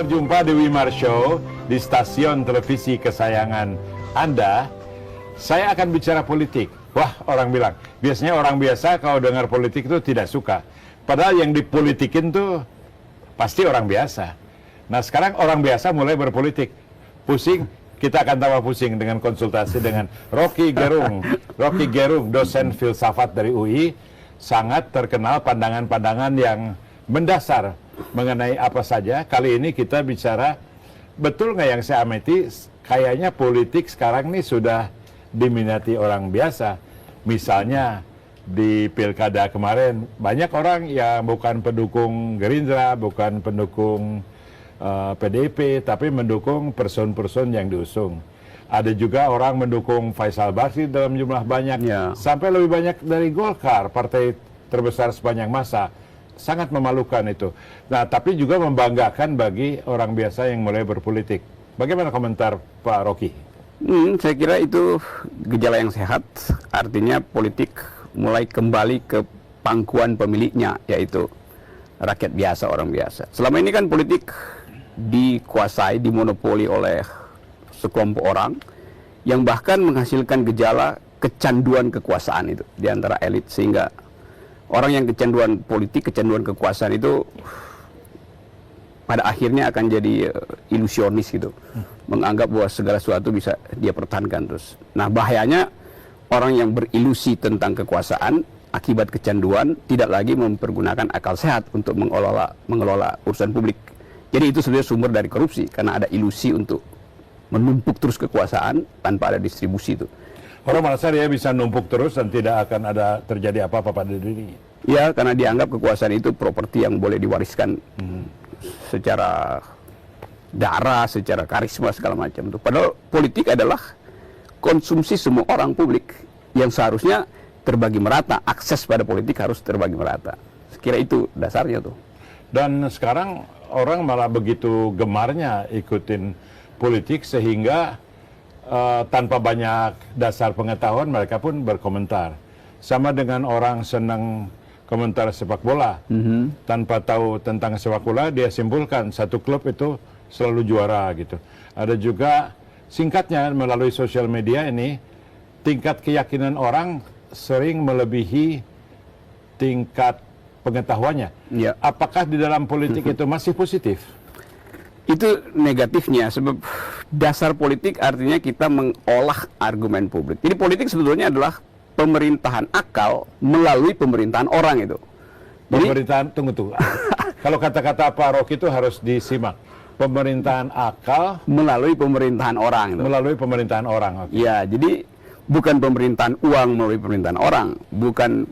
berjumpa di Wimar Show di stasiun televisi kesayangan Anda. Saya akan bicara politik. Wah, orang bilang, biasanya orang biasa kalau dengar politik itu tidak suka. Padahal yang dipolitikin tuh pasti orang biasa. Nah, sekarang orang biasa mulai berpolitik. Pusing, kita akan tambah pusing dengan konsultasi dengan Rocky Gerung. Rocky Gerung, dosen filsafat dari UI, sangat terkenal pandangan-pandangan yang mendasar mengenai apa saja. Kali ini kita bicara, betul nggak yang saya amati, kayaknya politik sekarang nih sudah diminati orang biasa. Misalnya di pilkada kemarin, banyak orang yang bukan pendukung Gerindra, bukan pendukung PDIP, tapi mendukung person-person yang diusung. Ada juga orang mendukung Faisal Basri dalam jumlah banyak, sampai lebih banyak dari Golkar, partai terbesar sepanjang masa. Sangat memalukan itu. Nah, tapi juga membanggakan bagi orang biasa yang mulai berpolitik. Bagaimana komentar Pak Rocky? Saya kira itu gejala yang sehat. Artinya politik mulai kembali ke pangkuan pemiliknya, yaitu rakyat biasa, orang biasa. Selama ini kan politik dikuasai, dimonopoli oleh sekelompok orang yang bahkan menghasilkan gejala kecanduan kekuasaan itu di antara elit, sehingga orang yang kecanduan politik, kecanduan kekuasaan itu pada akhirnya akan jadi ilusionis gitu, menganggap bahwa segala sesuatu bisa dia pertahankan terus. Nah, bahayanya orang yang berilusi tentang kekuasaan akibat kecanduan tidak lagi mempergunakan akal sehat untuk mengelola urusan publik. Jadi itu sebenarnya sumber dari korupsi, karena ada ilusi untuk menumpuk terus kekuasaan tanpa ada distribusi itu. Orang merasa dia bisa numpuk terus dan tidak akan ada terjadi apa-apa pada dirinya. Ya, karena dianggap kekuasaan itu properti yang boleh diwariskan secara darah, secara karisma, segala macam itu. Padahal politik adalah konsumsi semua orang publik yang seharusnya terbagi merata. Akses pada politik harus terbagi merata. Sekira itu dasarnya tuh. Dan sekarang orang malah begitu gemarnya ikutin politik sehingga tanpa banyak dasar pengetahuan mereka pun berkomentar. Sama dengan orang senang komentar sepak bola. Tanpa tahu tentang sepak bola, dia simpulkan satu klub itu selalu juara gitu. Ada juga singkatnya melalui sosial media ini, tingkat keyakinan orang sering melebihi tingkat pengetahuannya. Ya. Apakah di dalam politik itu masih positif? Itu negatifnya, sebab dasar politik artinya kita mengolah argumen publik. Jadi politik sebetulnya adalah pemerintahan akal melalui pemerintahan orang itu. Jadi, pemerintahan, tunggu. Kalau kata-kata Pak Rocky itu harus disimak. Pemerintahan akal melalui pemerintahan orang itu. Melalui pemerintahan orang. Okay. Ya, jadi bukan pemerintahan uang melalui pemerintahan orang, bukan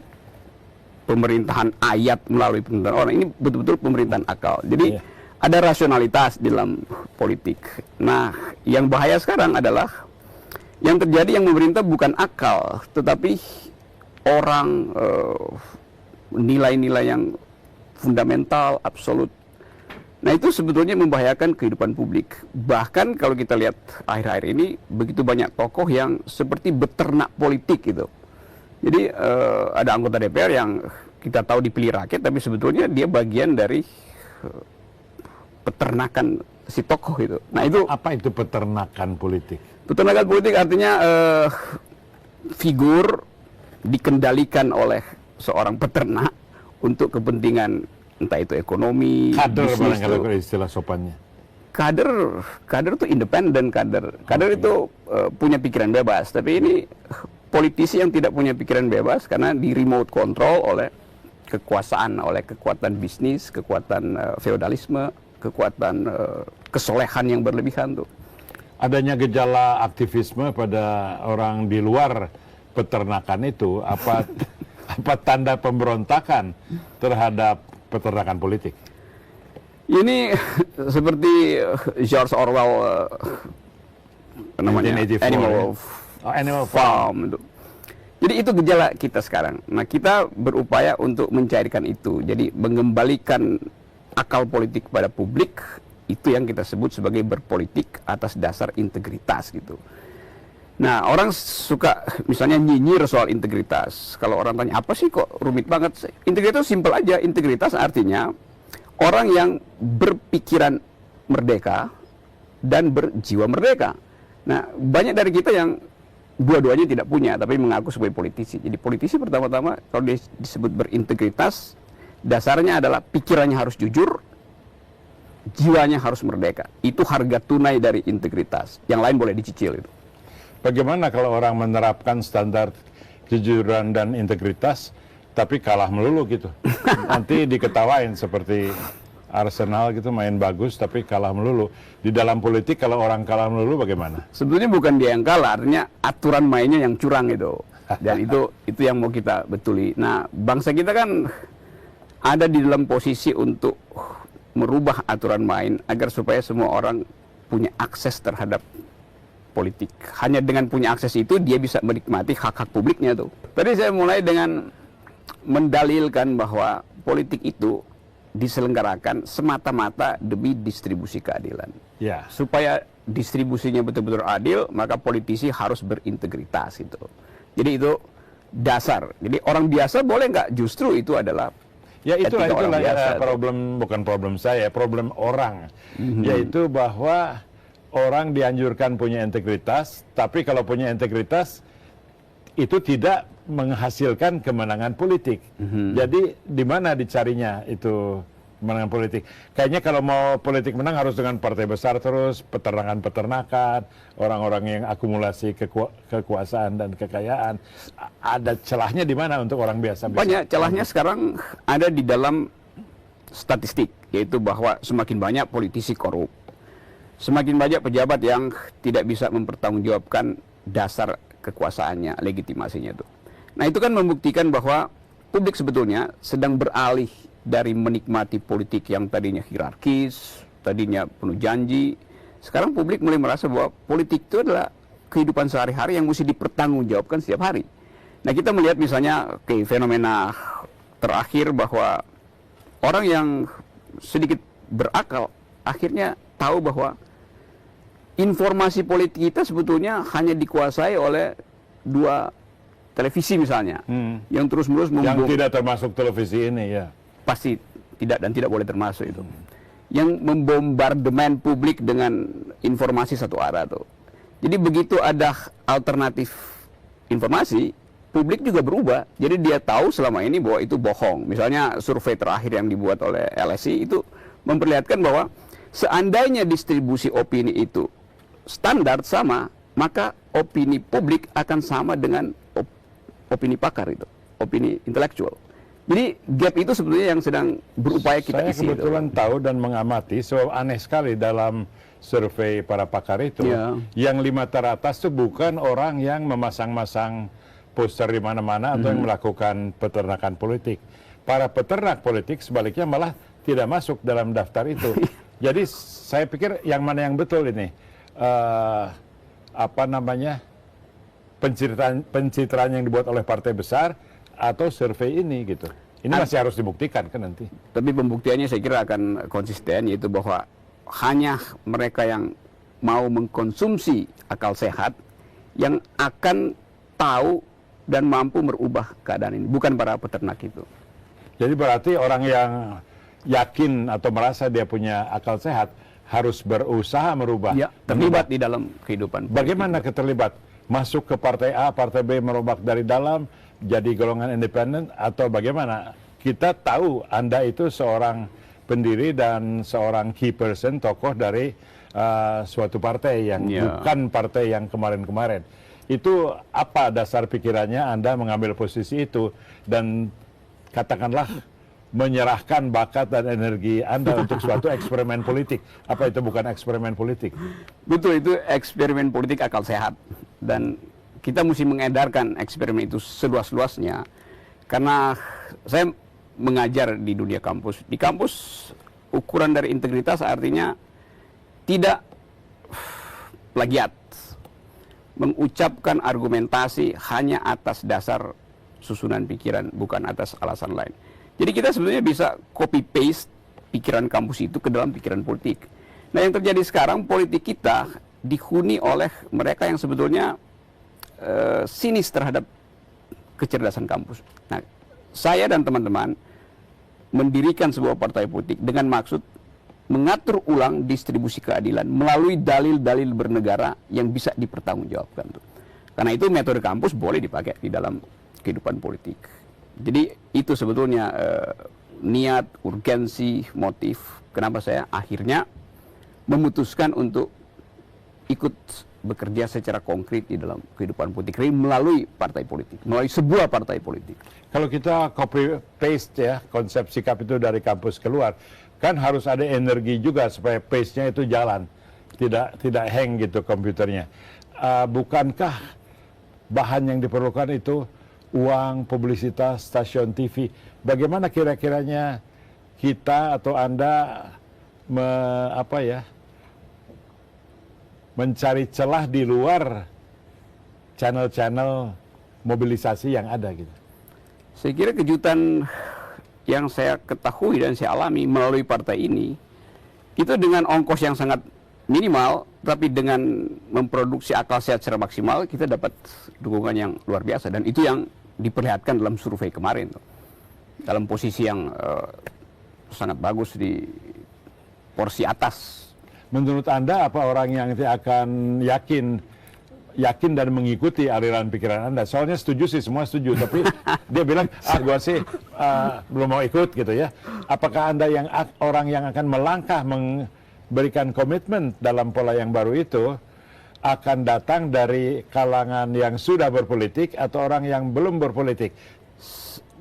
pemerintahan ayat melalui pemerintahan orang. Ini betul-betul pemerintahan akal. Jadi ada rasionalitas di dalam politik. Nah, yang bahaya sekarang adalah yang terjadi, yang memerintah bukan akal, tetapi orang, nilai-nilai yang fundamental, absolut. Nah, itu sebetulnya membahayakan kehidupan publik. Bahkan kalau kita lihat akhir-akhir ini, begitu banyak tokoh yang seperti beternak politik gitu. Jadi ada anggota DPR yang kita tahu dipilih rakyat, tapi sebetulnya dia bagian dari peternakan si tokoh itu. Nah, itu apa itu peternakan politik? Peternakan politik artinya figur dikendalikan oleh seorang peternak untuk kepentingan entah itu ekonomi, kader, bisnis, kalau istilah sopannya. Kader itu independen, kader itu punya pikiran bebas. Tapi ini politisi yang tidak punya pikiran bebas karena di remote control oleh kekuasaan, oleh kekuatan bisnis, kekuatan feodalisme, kekuatan kesolehan yang berlebihan tuh. Adanya gejala aktivisme pada orang di luar peternakan itu, apa tanda pemberontakan terhadap peternakan politik? Ini seperti George Orwell, namanya Animal Farm itu. Jadi itu gejala kita sekarang. Nah, kita berupaya untuk mencairkan itu. Jadi mengembalikan akal politik pada publik, itu yang kita sebut sebagai berpolitik atas dasar integritas gitu. Nah, orang suka misalnya nyinyir soal integritas. Kalau orang tanya, apa sih kok rumit banget? Integritas simpel aja. Integritas artinya orang yang berpikiran merdeka dan berjiwa merdeka. Nah, banyak dari kita yang dua-duanya tidak punya, tapi mengaku sebagai politisi. Jadi politisi pertama-tama kalau disebut berintegritas, dasarnya adalah pikirannya harus jujur, jiwanya harus merdeka. Itu harga tunai dari integritas. Yang lain boleh dicicil itu. Bagaimana kalau orang menerapkan standar kejujuran dan integritas, tapi kalah melulu gitu? Nanti diketawain seperti Arsenal gitu, main bagus tapi kalah melulu. Di dalam politik kalau orang kalah melulu bagaimana? Sebetulnya bukan dia yang kalah, artinya aturan mainnya yang curang itu. Dan itu yang mau kita betuli. Nah, bangsa kita kan ada di dalam posisi untuk merubah aturan main agar supaya semua orang punya akses terhadap politik. Hanya dengan punya akses itu dia bisa menikmati hak-hak publiknya tuh. Tadi saya mulai dengan mendalilkan bahwa politik itu diselenggarakan semata-mata demi distribusi keadilan. Ya. Supaya distribusinya betul-betul adil, maka politisi harus berintegritas itu. Jadi itu dasar. Jadi orang biasa boleh nggak? Justru itu adalah ya itulah biasa, bukan problem saya, problem orang. Yaitu bahwa orang dianjurkan punya integritas, tapi kalau punya integritas itu tidak menghasilkan kemenangan politik. Jadi di mana dicarinya itu kemenangan politik? Kayaknya kalau mau politik menang harus dengan partai besar terus, peternakan-peternakan, orang-orang yang akumulasi kekuasaan dan kekayaan. Ada celahnya di mana untuk orang biasa? Banyak celahnya sekarang ada di dalam statistik, yaitu bahwa semakin banyak politisi korup, semakin banyak pejabat yang tidak bisa mempertanggungjawabkan dasar kekuasaannya, legitimasinya itu. Nah, itu kan membuktikan bahwa publik sebetulnya sedang beralih dari menikmati politik yang tadinya hierarkis, tadinya penuh janji. Sekarang publik mulai merasa bahwa politik itu adalah kehidupan sehari-hari yang mesti dipertanggungjawabkan setiap hari. Nah, kita melihat misalnya fenomena terakhir bahwa orang yang sedikit berakal akhirnya tahu bahwa informasi politik kita sebetulnya hanya dikuasai oleh dua televisi misalnya, yang terus-menerus yang tidak termasuk televisi ini ya. Pasti tidak dan tidak boleh termasuk itu. Yang membombardemen publik dengan informasi satu arah tuh. Jadi begitu ada alternatif informasi, publik juga berubah. Jadi dia tahu selama ini bahwa itu bohong. Misalnya survei terakhir yang dibuat oleh LSI itu memperlihatkan bahwa seandainya distribusi opini itu standar sama, maka opini publik akan sama dengan opini pakar itu, opini intelektual. Jadi gap itu sebetulnya yang sedang berupaya kita isi. Saya kebetulan tahu dan mengamati, so aneh sekali dalam survei para pakar itu, yang 5 teratas itu bukan orang yang memasang-masang poster di mana-mana atau yang melakukan peternakan politik. Para peternak politik sebaliknya malah tidak masuk dalam daftar itu. Jadi saya pikir yang mana yang betul ini? Pencitraan yang dibuat oleh partai besar atau survei ini gitu. Ini masih harus dibuktikan kan nanti. Tapi pembuktiannya saya kira akan konsisten, yaitu bahwa hanya mereka yang mau mengkonsumsi akal sehat yang akan tahu dan mampu merubah keadaan ini, bukan para peternak itu. Jadi berarti orang yang yakin atau merasa dia punya akal sehat harus berusaha merubah. Ya, terlibat di dalam kehidupan. Bagaimana keterlibat? Masuk ke partai A, partai B, merombak dari dalam, jadi golongan independen, atau bagaimana? Kita tahu Anda itu seorang pendiri dan seorang key person, tokoh dari suatu partai yang bukan partai yang kemarin-kemarin. Itu apa dasar pikirannya Anda mengambil posisi itu dan katakanlah menyerahkan bakat dan energi Anda untuk suatu eksperimen politik? Apa itu bukan eksperimen politik? Betul, itu eksperimen politik akal sehat. Dan kita mesti mengedarkan eksperimen itu seluas-luasnya. Karena saya mengajar di dunia kampus. Di kampus ukuran dari integritas artinya tidak plagiat. Mengucapkan argumentasi hanya atas dasar susunan pikiran, bukan atas alasan lain. Jadi kita sebenarnya bisa copy-paste pikiran kampus itu ke dalam pikiran politik. Nah, yang terjadi sekarang, politik kita dihuni oleh mereka yang sebetulnya sinis terhadap kecerdasan kampus. Nah, saya dan teman-teman mendirikan sebuah partai politik dengan maksud mengatur ulang distribusi keadilan melalui dalil-dalil bernegara yang bisa dipertanggungjawabkan. Karena itu metode kampus boleh dipakai di dalam kehidupan politik. Jadi itu sebetulnya niat, urgensi, motif kenapa saya akhirnya memutuskan untuk ikut bekerja secara konkret di dalam kehidupan politik melalui partai politik, melalui sebuah partai politik. Kalau kita copy paste ya konsep sikap itu dari kampus keluar, kan harus ada energi juga supaya paste-nya itu jalan, tidak hang gitu komputernya. Bukankah bahan yang diperlukan itu uang, publisitas, stasiun TV? Bagaimana kira-kiranya kita atau Anda mencari celah di luar channel-channel mobilisasi yang ada gitu? Saya kira kejutan yang saya ketahui dan saya alami melalui partai ini, itu dengan ongkos yang sangat minimal, tapi dengan memproduksi akal sehat secara maksimal, kita dapat dukungan yang luar biasa. Dan itu yang diperlihatkan dalam survei kemarin. Dalam posisi yang sangat bagus di porsi atas. Menurut Anda apa orang yang akan yakin dan mengikuti aliran pikiran Anda? Soalnya setuju sih, semua setuju, tapi dia bilang gua sih belum mau ikut gitu ya. Apakah Anda orang yang akan melangkah memberikan komitmen dalam pola yang baru itu akan datang dari kalangan yang sudah berpolitik atau orang yang belum berpolitik?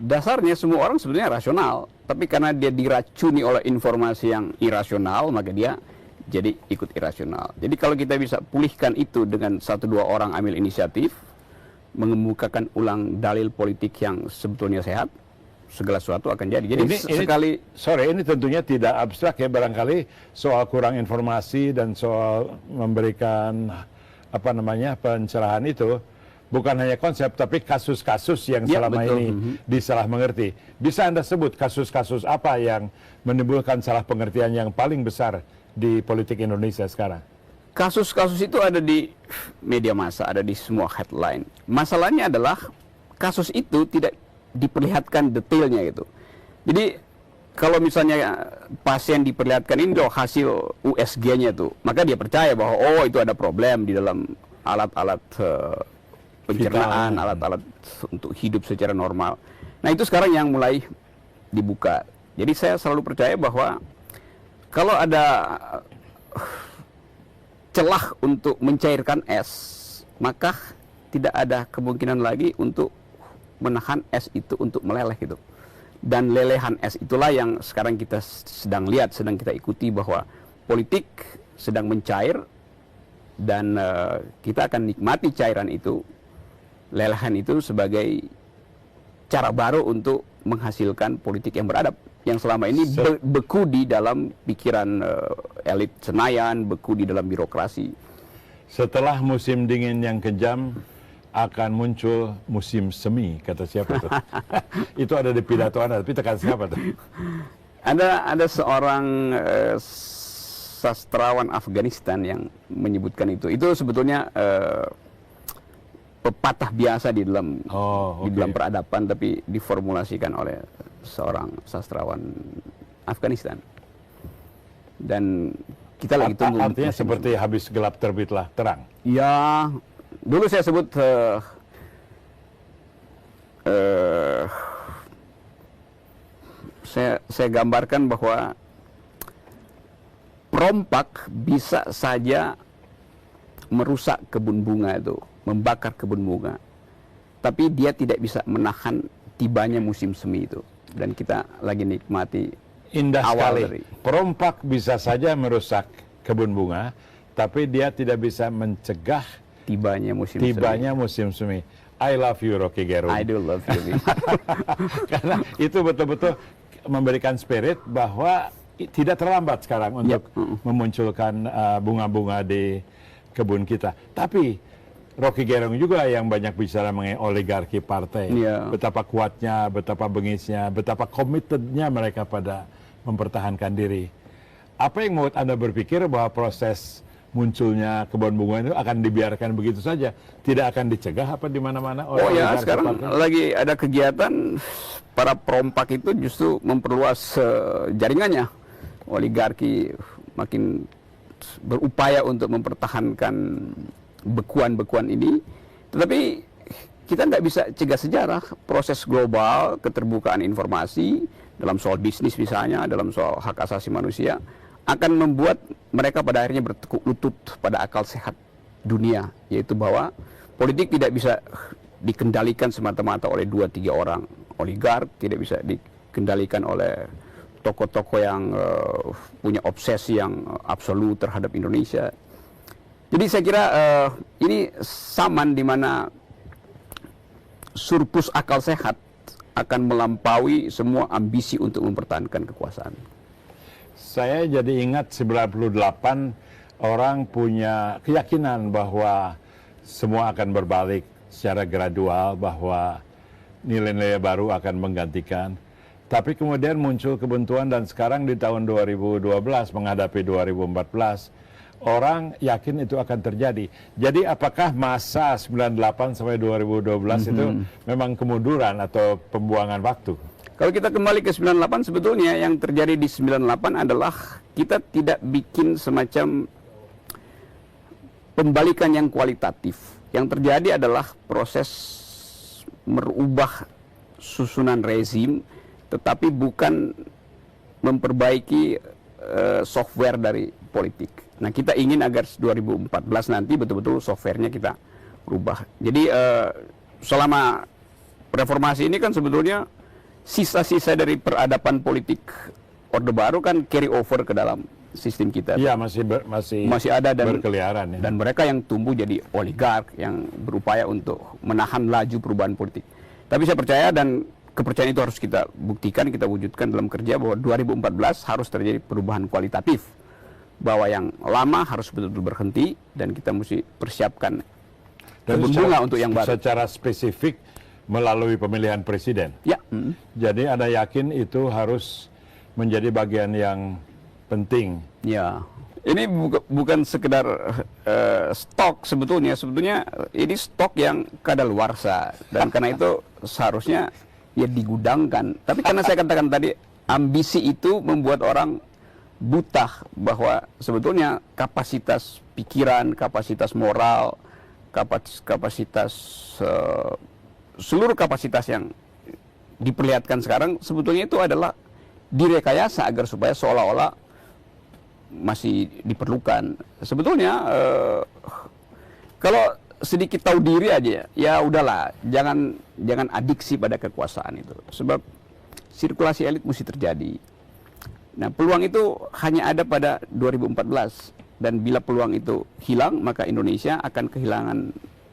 Dasarnya semua orang sebenarnya rasional, tapi karena dia diracuni oleh informasi yang irasional, maka dia jadi ikut irasional. Jadi kalau kita bisa pulihkan itu dengan 1-2 orang ambil inisiatif, mengemukakan ulang dalil politik yang sebetulnya sehat, segala sesuatu akan jadi. Jadi ini tentunya tidak abstrak ya, barangkali soal kurang informasi dan soal memberikan pencerahan itu bukan hanya konsep tapi kasus-kasus yang selama ini disalah mengerti. Bisa Anda sebut kasus-kasus apa yang menimbulkan salah pengertian yang paling besar di politik Indonesia sekarang? Kasus-kasus itu ada di media massa, ada di semua headline. Masalahnya adalah kasus itu tidak diperlihatkan detailnya gitu. Jadi kalau misalnya pasien diperlihatkan ini loh hasil USG-nya tuh, maka dia percaya bahwa itu ada problem di dalam alat-alat pencernaan, alat-alat untuk hidup secara normal. Nah itu sekarang yang mulai dibuka. Jadi saya selalu percaya bahwa kalau ada celah untuk mencairkan es, maka tidak ada kemungkinan lagi untuk menahan es itu untuk meleleh gitu. Dan lelehan es itulah yang sekarang kita sedang lihat, sedang kita ikuti bahwa politik sedang mencair dan kita akan nikmati cairan itu, lelehan itu sebagai cara baru untuk menghasilkan politik yang beradab. Yang selama ini beku di dalam pikiran elit Senayan, beku di dalam birokrasi. Setelah musim dingin yang kejam, akan muncul musim semi, kata siapa tuh? Itu ada di pidato Anda, tapi tekan siapa tuh? Ada seorang sastrawan Afghanistan yang menyebutkan itu. Itu sebetulnya pepatah biasa di dalam di dalam peradaban, tapi diformulasikan oleh seorang sastrawan Afghanistan. Dan kita lagi tunggu. Artinya seperti habis gelap terbitlah terang. Ya, dulu saya sebut saya gambarkan bahwa perompak bisa saja merusak kebun bunga itu, membakar kebun bunga, tapi dia tidak bisa menahan tibanya musim semi itu. Dan kita lagi nikmati indah awal sekali. dari Perompak bisa saja merusak kebun bunga, tapi dia tidak bisa mencegah tibanya musim semi. I love you, Rocky Gerung. I do love you. Karena itu betul-betul memberikan spirit bahwa tidak terlambat sekarang untuk memunculkan bunga-bunga di kebun kita. Tapi Rocky Gerung juga yang banyak bicara mengenai oligarki partai. Betapa kuatnya, betapa bengisnya, betapa komitednya mereka pada mempertahankan diri. Apa yang membuat Anda berpikir bahwa proses munculnya kebun bunga itu akan dibiarkan begitu saja? Tidak akan dicegah apa di mana-mana? Sekarang lagi ada kegiatan para perompak itu justru memperluas jaringannya. oligarki makin berupaya untuk mempertahankan bekuan-bekuan ini, tetapi kita nggak bisa cegah sejarah. Proses global, keterbukaan informasi dalam soal bisnis misalnya, dalam soal hak asasi manusia, akan membuat mereka pada akhirnya bertekuk lutut pada akal sehat dunia, yaitu bahwa politik tidak bisa dikendalikan semata-mata oleh 2-3 orang oligark, tidak bisa dikendalikan oleh tokoh-tokoh yang punya obsesi yang absolut terhadap Indonesia. Jadi saya kira ini zaman di mana surplus akal sehat akan melampaui semua ambisi untuk mempertahankan kekuasaan. Saya jadi ingat 98 orang punya keyakinan bahwa semua akan berbalik secara gradual, bahwa nilai-nilai baru akan menggantikan. Tapi kemudian muncul kebuntuan dan sekarang di tahun 2012 menghadapi 2014, orang yakin itu akan terjadi. Jadi apakah masa 98 sampai 2012 itu memang kemunduran atau pembuangan waktu? Kalau kita kembali ke 98, sebetulnya yang terjadi di 98 adalah kita tidak bikin semacam pembalikan yang kualitatif. Yang terjadi adalah proses merubah susunan rezim, tetapi bukan memperbaiki software dari politik. Nah, kita ingin agar 2014 nanti betul-betul softwarenya kita rubah. Jadi selama reformasi ini kan sebetulnya sisa-sisa dari peradaban politik Orde Baru kan carry over ke dalam sistem kita. Iya, masih ada dan berkeliaran ya. Dan mereka yang tumbuh jadi oligark yang berupaya untuk menahan laju perubahan politik. Tapi saya percaya, dan kepercayaan itu harus kita buktikan, kita wujudkan dalam kerja, bahwa 2014 harus terjadi perubahan kualitatif. Bahwa yang lama harus betul-betul berhenti dan kita mesti persiapkan kebun bunga untuk yang baru. Secara spesifik melalui pemilihan presiden. Ya. Jadi Anda yakin itu harus menjadi bagian yang penting. Ya. Ini bukan sekedar stok sebetulnya. Sebetulnya ini stok yang kadaluarsa, dan karena itu seharusnya ya digudangkan. Tapi karena saya katakan tadi, ambisi itu membuat orang buta bahwa sebetulnya kapasitas pikiran, kapasitas moral, kapasitas seluruh kapasitas yang diperlihatkan sekarang sebetulnya itu adalah direkayasa agar supaya seolah-olah masih diperlukan. Sebetulnya kalau sedikit tahu diri aja, ya udahlah, jangan adiksi pada kekuasaan itu, sebab sirkulasi elit mesti terjadi. Nah, peluang itu hanya ada pada 2014, dan bila peluang itu hilang, maka Indonesia akan kehilangan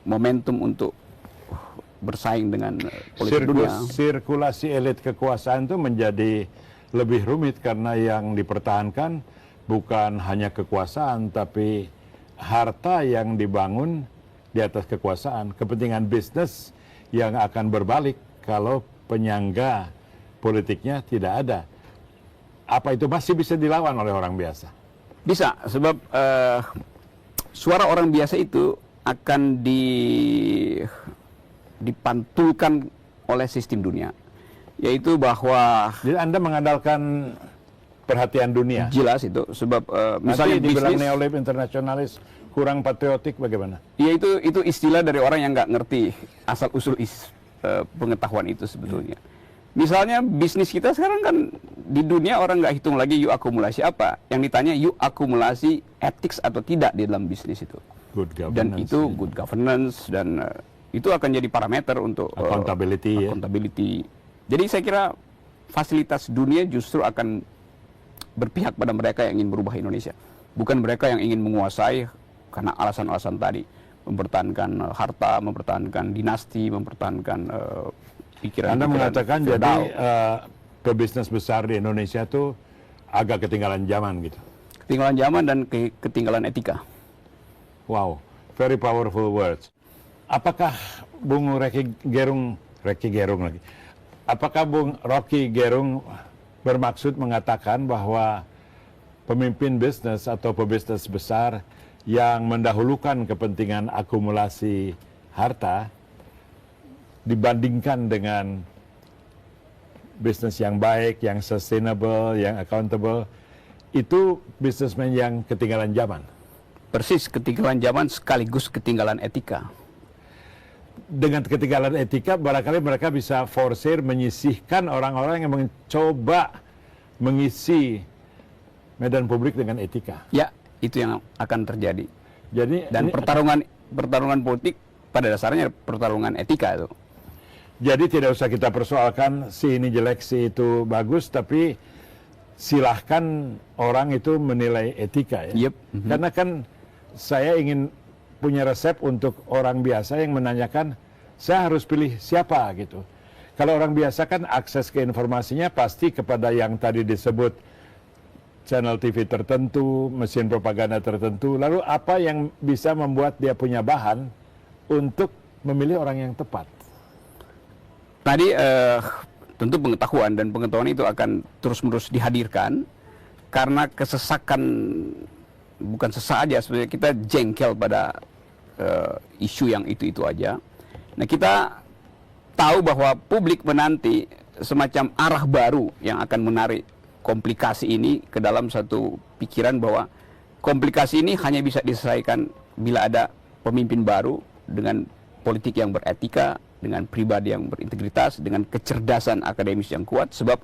momentum untuk bersaing dengan politik dunia. Sirkulasi elit kekuasaan itu menjadi lebih rumit karena yang dipertahankan bukan hanya kekuasaan, tapi harta yang dibangun di atas kekuasaan, kepentingan bisnis yang akan berbalik kalau penyangga politiknya tidak ada. Apa itu masih bisa dilawan oleh orang biasa? Bisa, sebab suara orang biasa itu akan dipantulkan oleh sistem dunia, yaitu bahwa jadi Anda mengandalkan perhatian dunia. Jelas itu, sebab misalnya dibilang bisnis, neolib internasionalis kurang patriotik bagaimana? Ya itu istilah dari orang yang nggak ngerti asal usul pengetahuan itu sebetulnya. Misalnya bisnis kita sekarang kan di dunia orang nggak hitung lagi you akumulasi apa, yang ditanya you akumulasi ethics atau tidak di dalam bisnis itu. Good governance. Dan itu good governance, dan itu akan jadi parameter untuk accountability. Accountability. Jadi saya kira fasilitas dunia justru akan berpihak pada mereka yang ingin berubah Indonesia, bukan mereka yang ingin menguasai karena alasan-alasan tadi, mempertahankan harta, mempertahankan dinasti, mempertahankan pikiran. Anda mengatakan jadi pebisnis besar di Indonesia itu agak ketinggalan zaman gitu. Ketinggalan zaman dan ketinggalan etika. Wow, very powerful words. Apakah Bung Rocky Gerung lagi? Apakah Bung Rocky Gerung bermaksud mengatakan bahwa pemimpin bisnis atau pebisnis besar yang mendahulukan kepentingan akumulasi harta dibandingkan dengan bisnis yang baik, yang sustainable, yang accountable, itu bisnismen yang ketinggalan zaman. Persis, ketinggalan zaman sekaligus ketinggalan etika. Dengan ketinggalan etika, barangkali mereka bisa forsir menyisihkan orang-orang yang mencoba mengisi medan publik dengan etika. Ya, itu yang akan terjadi. Jadi Dan pertarungan politik pada dasarnya pertarungan etika itu. Jadi tidak usah kita persoalkan si ini jelek, si itu bagus, tapi silahkan orang itu menilai etika ya. Yep. Karena kan saya ingin punya resep untuk orang biasa yang menanyakan, saya harus pilih siapa gitu. Kalau orang biasa kan akses ke informasinya pasti kepada yang tadi disebut channel TV tertentu, mesin propaganda tertentu. Lalu apa yang bisa membuat dia punya bahan untuk memilih orang yang tepat? Tadi tentu pengetahuan dan pengetahuan itu akan terus-menerus dihadirkan karena kesesakan, bukan sesak aja sebenarnya, kita jengkel pada isu yang itu aja. Nah, kita tahu bahwa publik menanti semacam arah baru yang akan menarik komplikasi ini ke dalam satu pikiran bahwa komplikasi ini hanya bisa diselesaikan bila ada pemimpin baru dengan politik yang beretika, dengan pribadi yang berintegritas, dengan kecerdasan akademis yang kuat, sebab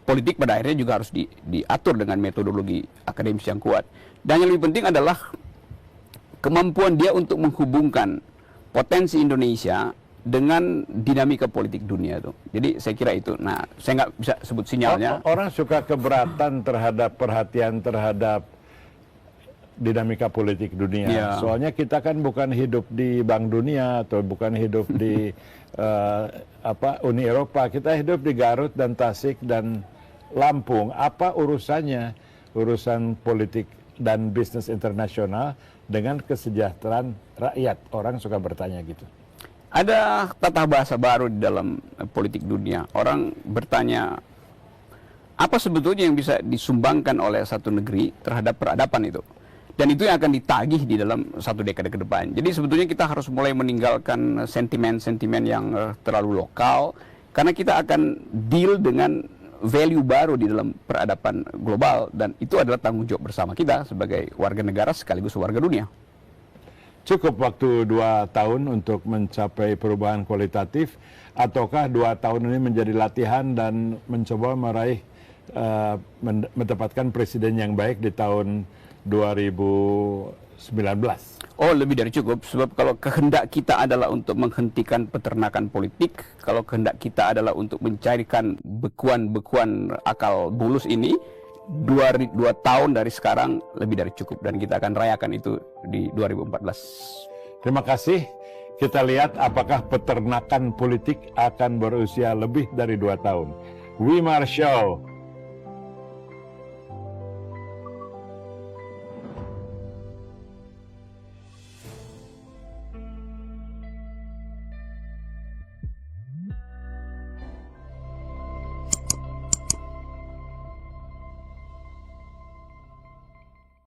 politik pada akhirnya juga harus diatur dengan metodologi akademis yang kuat. Dan yang lebih penting adalah kemampuan dia untuk menghubungkan potensi Indonesia dengan dinamika politik dunia itu. Jadi saya kira itu. Nah, saya nggak bisa sebut sinyalnya. Orang suka keberatan terhadap perhatian terhadap dinamika politik dunia. Ya. Soalnya kita kan bukan hidup di Bank Dunia atau bukan hidup di Uni Eropa. Kita hidup di Garut dan Tasik dan Lampung. Apa urusannya urusan politik dan bisnis internasional dengan kesejahteraan rakyat? Orang suka bertanya gitu. Ada tata bahasa baru di dalam politik dunia. Orang bertanya, apa sebetulnya yang bisa disumbangkan oleh satu negeri terhadap peradaban itu? Dan itu yang akan ditagih di dalam satu dekade ke depan. Jadi sebetulnya kita harus mulai meninggalkan sentimen-sentimen yang terlalu lokal, karena kita akan deal dengan value baru di dalam peradaban global, dan itu adalah tanggung jawab bersama kita sebagai warga negara sekaligus warga dunia. Cukup waktu 2 tahun untuk mencapai perubahan kualitatif, ataukah 2 tahun ini menjadi latihan dan mencoba meraih mendapatkan presiden yang baik di tahun 2019? Oh, lebih dari cukup, sebab kalau kehendak kita adalah untuk menghentikan peternakan politik, kalau kehendak kita adalah untuk mencarikan bekuan-bekuan akal bulus ini, 2 tahun dari sekarang lebih dari cukup, dan kita akan rayakan itu di 2014. Terima kasih. Kita lihat apakah peternakan politik akan berusia lebih dari 2 tahun. Wimar Show.